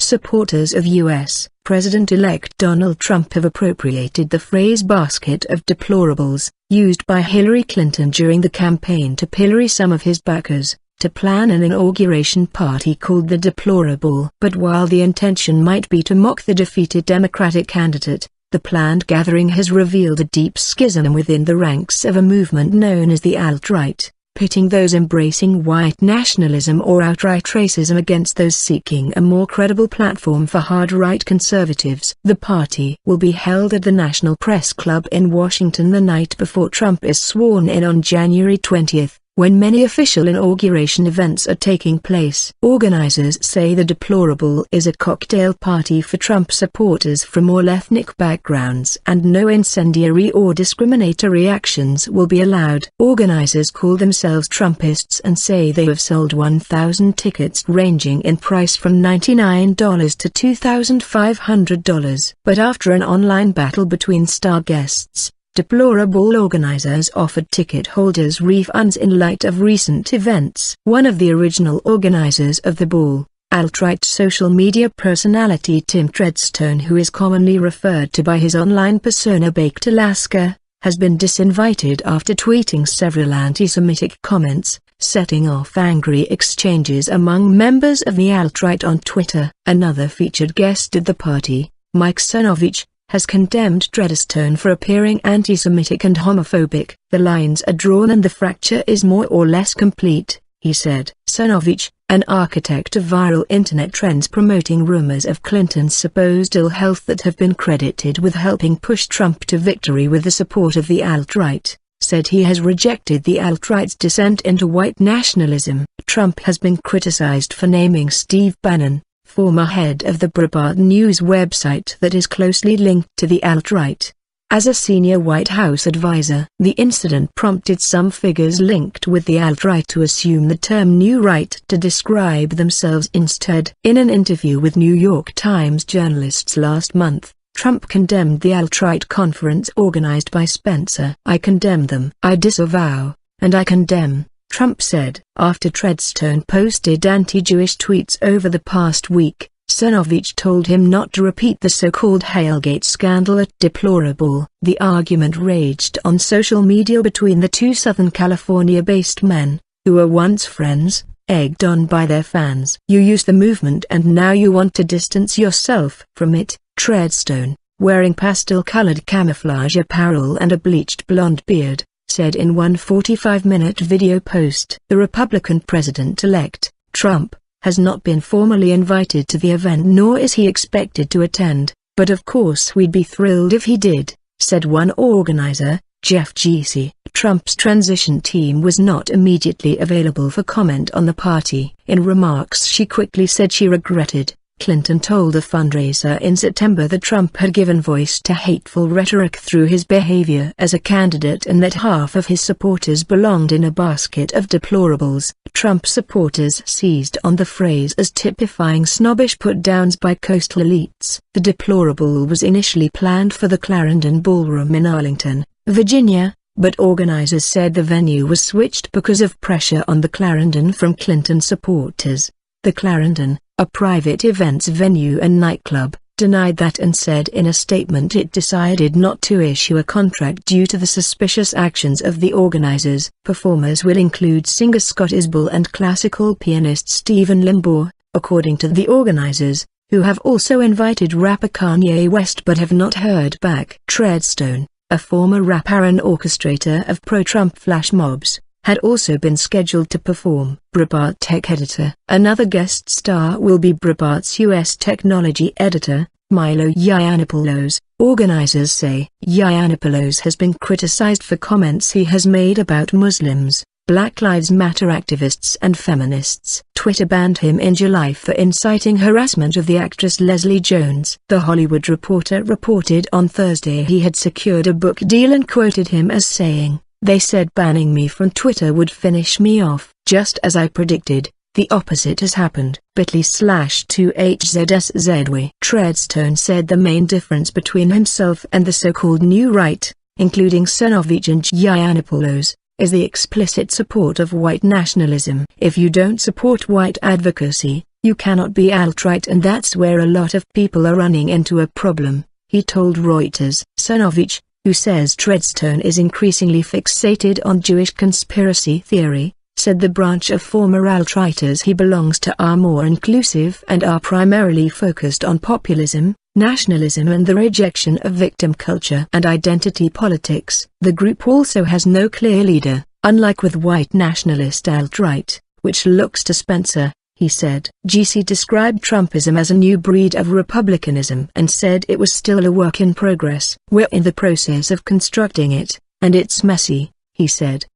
Supporters of U.S. President-elect Donald Trump have appropriated the phrase basket of deplorables, used by Hillary Clinton during the campaign to pillory some of his backers, to plan an inauguration party called the Deploraball. But while the intention might be to mock the defeated Democratic candidate, the planned gathering has revealed a deep schism within the ranks of a movement known as the alt-right, pitting those embracing white nationalism or outright racism against those seeking a more credible platform for hard-right conservatives. The party will be held at the National Press Club in Washington the night before Trump is sworn in on January 20, when many official inauguration events are taking place. Organizers say the Deplorable is a cocktail party for Trump supporters from all ethnic backgrounds and no incendiary or discriminatory actions will be allowed. Organizers call themselves Trumpists and say they have sold 1,000 tickets ranging in price from $99 to $2,500. But after an online battle between star guests, Deplorable organizers offered ticket holders refunds in light of recent events. One of the original organizers of the ball, alt-right social media personality Tim Treadstone, who is commonly referred to by his online persona Baked Alaska, has been disinvited after tweeting several anti-Semitic comments, setting off angry exchanges among members of the alt-right on Twitter. Another featured guest at the party, Mike Cernovich, has condemned Treadstone for appearing anti-Semitic and homophobic. The lines are drawn and the fracture is more or less complete, he said. Cernovich, an architect of viral internet trends promoting rumors of Clinton's supposed ill health that have been credited with helping push Trump to victory with the support of the alt-right, said he has rejected the alt-right's descent into white nationalism. Trump has been criticized for naming Steve Bannon, former head of the Breitbart News website that is closely linked to the alt-right, as a senior White House advisor. The incident prompted some figures linked with the alt-right to assume the term New Right to describe themselves instead. In an interview with New York Times journalists last month, Trump condemned the alt-right conference organized by Spencer. "I condemn them. I disavow, and I condemn," Trump said. After Treadstone posted anti-Jewish tweets over the past week, Cernovich told him not to repeat the so-called Hailgate scandal at Deplorable. The argument raged on social media between the two Southern California-based men, who were once friends, egged on by their fans. "You use the movement and now you want to distance yourself from it," Treadstone, wearing pastel-colored camouflage apparel and a bleached blonde beard, said in one 45-minute video post. The Republican president-elect, Trump, has not been formally invited to the event nor is he expected to attend, but of course we'd be thrilled if he did, said one organizer, Jeff Giese. Trump's transition team was not immediately available for comment on the party. In remarks she quickly said she regretted. Clinton told a fundraiser in September that Trump had given voice to hateful rhetoric through his behavior as a candidate and that half of his supporters belonged in a basket of deplorables. Trump supporters seized on the phrase as typifying snobbish put-downs by coastal elites. The Deplorable was initially planned for the Clarendon Ballroom in Arlington, Virginia, but organizers said the venue was switched because of pressure on the Clarendon from Clinton supporters. The Clarendon, a private events venue and nightclub, denied that and said in a statement it decided not to issue a contract due to the suspicious actions of the organizers. Performers will include singer Scott Isbell and classical pianist Stephen Limbaugh, according to the organizers, who have also invited rapper Kanye West but have not heard back. Treadstone, a former rapper and orchestrator of pro-Trump flash mobs, had also been scheduled to perform. Breitbart tech editor. Another guest star will be Breitbart's U.S. technology editor, Milo Yiannopoulos. Organizers say Yiannopoulos has been criticized for comments he has made about Muslims, Black Lives Matter activists and feminists. Twitter banned him in July for inciting harassment of the actress Leslie Jones. The Hollywood Reporter reported on Thursday he had secured a book deal and quoted him as saying, "They said banning me from Twitter would finish me off. Just as I predicted, the opposite has happened." bit.ly/2HZSZW. Treadstone said the main difference between himself and the so-called New Right, including Cernovich and Yiannopoulos, is the explicit support of white nationalism. "If you don't support white advocacy, You cannot be alt-right, and that's where a lot of people are running into a problem, he told Reuters. Cernovich, who says Treadstone is increasingly fixated on Jewish conspiracy theory, said the branch of former alt-righters he belongs to are more inclusive and are primarily focused on populism, nationalism and the rejection of victim culture and identity politics. The group also has no clear leader, unlike with white nationalist alt-right, which looks to Spencer, he said. GC described Trumpism as a new breed of republicanism and said it was still a work in progress. We're in the process of constructing it, and it's messy, he said.